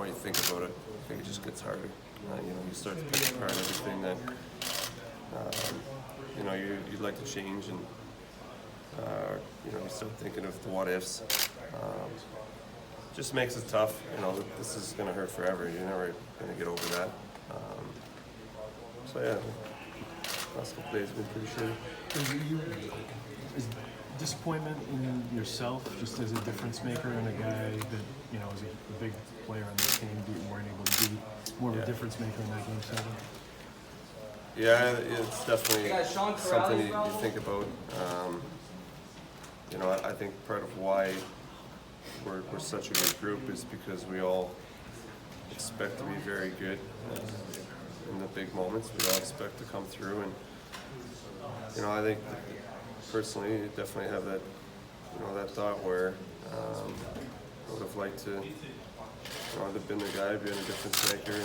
more you think about it, I think it just gets harder. You start to pick apart everything that you'd like to change, and you start thinking of the what ifs. Just makes it tough. This is going to hurt forever. You're never going to get over that. So yeah, last couple days have been pretty shitty. Is disappointment in yourself just as a difference maker and a guy that is a big player on the team that you weren't able to be more of a difference maker in that game 7? Yeah, it's definitely something you think about. I think part of why we're such a good group is because we all expect to be very good in the big moments. We all expect to come through, and I think personally, you definitely have that, that thought where I would have liked to, have been the guy, be a difference maker,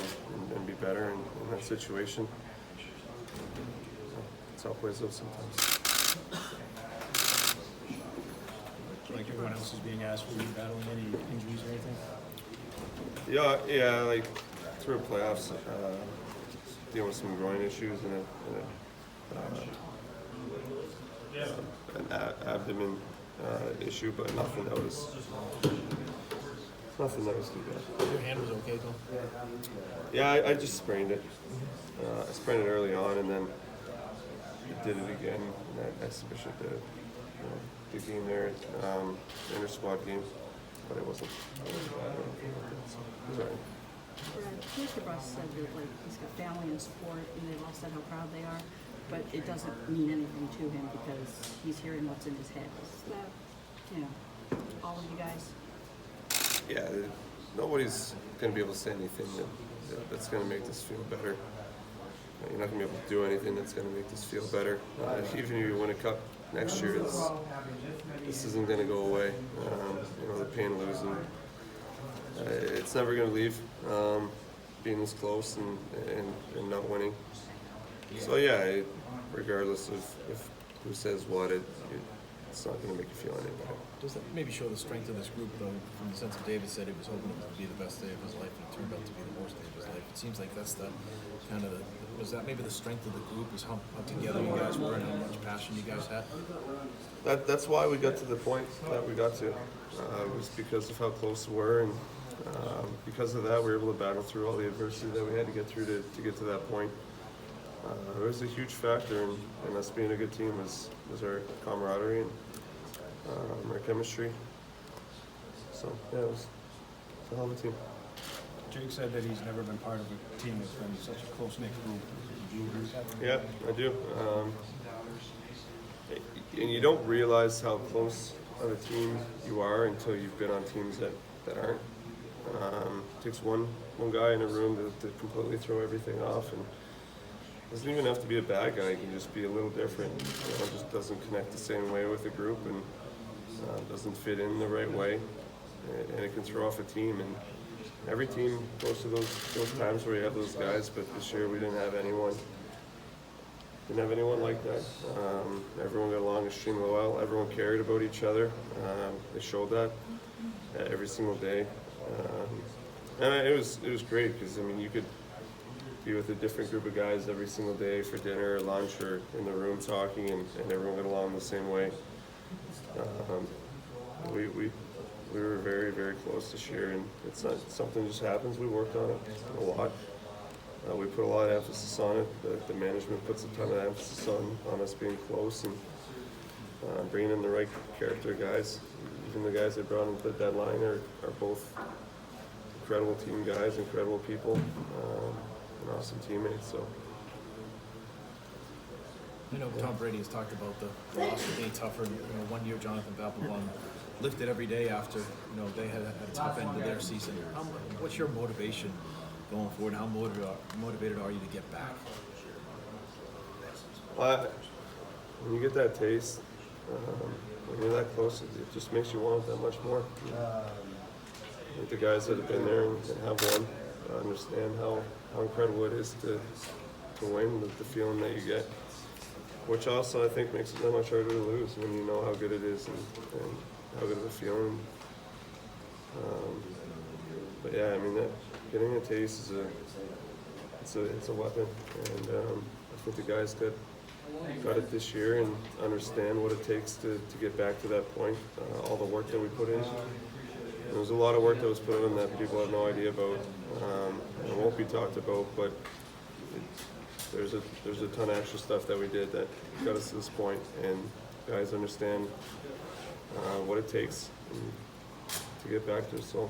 and be better in that situation. It's how it plays out sometimes. Like everyone else is being asked, were you battling any injuries or anything? Yeah, like through playoffs, dealing with some groin issues and an abdomen issue, but nothing that was too bad. Your hand was okay though? Yeah, I just sprained it. I sprained it early on, and then I did it again in that exhibition, the game there, inter-squad game, but it wasn't bad or anything like that, so it was all right. Mr. Bruss said that he's got family in sport, and they've all said how proud they are, but it doesn't mean anything to him because he's hearing what's in his head. Is that, all of you guys? Yeah, nobody's going to be able to say anything that's going to make this feel better. You're not going to be able to do anything that's going to make this feel better. Even if you win a cup next year, this isn't going to go away. The pain of losing, it's never going to leave. Being this close and not winning. So yeah, regardless of who says what, it's not going to make you feel any better. Does that maybe show the strength of this group, though, from the sense of David said he was hoping it would be the best day of his life, and it turned out to be the worst day of his life? It seems like that's the kind of was that maybe the strength of the group, is how together you guys were and how much passion you guys had? That's why we got to the point that we got to. It was because of how close we were, and because of that, we were able to battle through all the adversity that we had to get through to get to that point. It was a huge factor in us being a good team was our camaraderie and our chemistry. So yeah, it was a hell of a team. Jake said that he's never been part of a team that's been such a close-knit group. Do you agree with that? Yeah, I do. And you don't realize how close of a team you are until you've been on teams that aren't. It takes one guy in a room to completely throw everything off, and it doesn't even have to be a bad guy. It can just be a little different. It just doesn't connect the same way with the group, and doesn't fit in the right way, and it can throw off a team. And every team goes to those times where you have those guys, but this year we didn't have anyone. Didn't have anyone like that. Everyone got along extremely well. Everyone cared about each other. They showed that every single day, and it was great because you could be with a different group of guys every single day for dinner or lunch or in the room talking, and everyone got along the same way. We were very, very close this year, and it's not something that just happens. We worked on it a lot. We put a lot of emphasis on it. The management puts a ton of emphasis on us being close and bringing in the right character guys. Even the guys that brought into the deadline are both incredible team guys, incredible people, and awesome teammates. So. Tom Brady has talked about the loss of being tougher. 1 year Jonathan Papelbon lifted every day after they had a tough end to their season. What's your motivation going forward? How motivated are you to get back? When you get that taste, when you're that close, it just makes you want it that much more. I think the guys that have been there and have won understand how incredible it is to win, the feeling that you get, which also I think makes it that much harder to lose when you know how good it is and how good of a feeling. But yeah, I mean, getting a taste is it's a weapon, and I think the guys got it this year and understand what it takes to get back to that point. All the work that we put in. There was a lot of work that was put in that people have no idea about, and won't be talked about. But there's a ton of extra stuff that we did that got us to this point, and guys understand what it takes to get back there. So.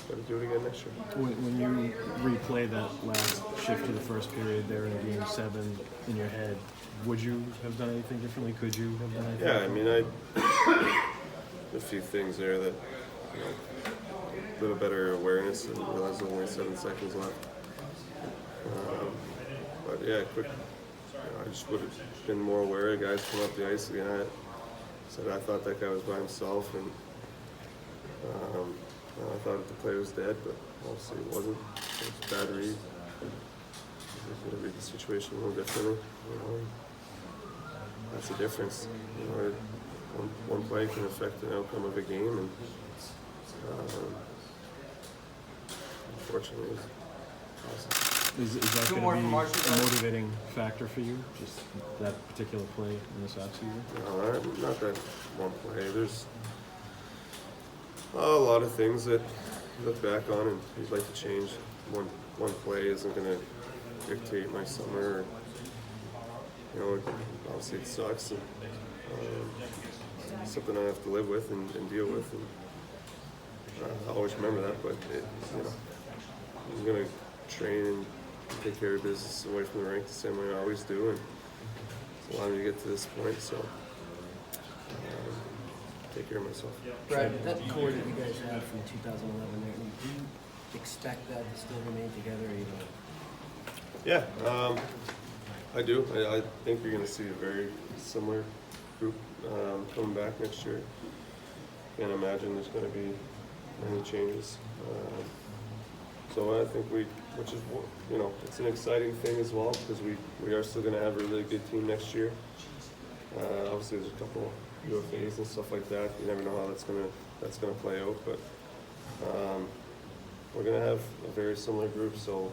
Got to do it again next year. When you replay that last shift of the first period there in Game 7 in your head, would you have done anything differently? Could you have done anything? Yeah, I mean, a few things there that, a little better awareness and realize there's only 7 seconds left. But yeah, quick. I just would have been more aware. Guys come up the ice again. I thought that guy was by himself, and I thought the play was dead, but obviously it wasn't. It was a bad read. I could have read the situation a little differently. That's the difference. One play can affect the outcome of a game, and unfortunately, Is that going to be a motivating factor for you, just that particular play in this offseason? no, not that one play. There's a lot of things that you look back on and you'd like to change. One play isn't going to dictate my summer. Obviously it sucks, and something I have to live with and deal with. And I always remember that, but I'm going to train and take care of business away from the rink the same way I always do, and it's allowed me to get to this point. So. Take care of myself. Brad, that core that you guys had from 2011 there, do you expect that to still remain together? Yeah, I do. I think you're going to see a very similar group coming back next year. Can't imagine there's going to be any changes. So I think which is, it's an exciting thing as well, because we are still going to have a really good team next year. Obviously, there's a couple UFAs and stuff like that. You never know how that's gonna play out, but we're gonna have a very similar group. So,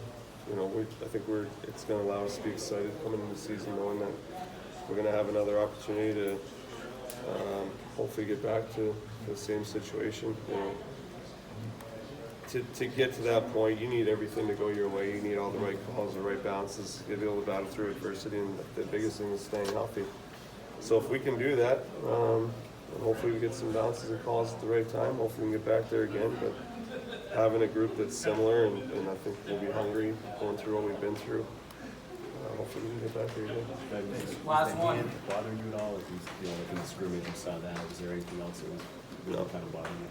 I think it's gonna allow us to be excited coming into the season, knowing that we're gonna have another opportunity to hopefully get back to the same situation. To get to that point, you need everything to go your way. You need all the right calls, the right bounces, to be able to battle through adversity, and the biggest thing is staying healthy. So if we can do that, and hopefully we get some bounces and calls at the right time. Hopefully we can get back there again. But having a group that's similar, and I think we'll be hungry going through what we've been through. Hopefully we can get back there again. Last one. Bother you at all? If you in the scrimmage you saw that, was there anything else that was really kind of bothering you?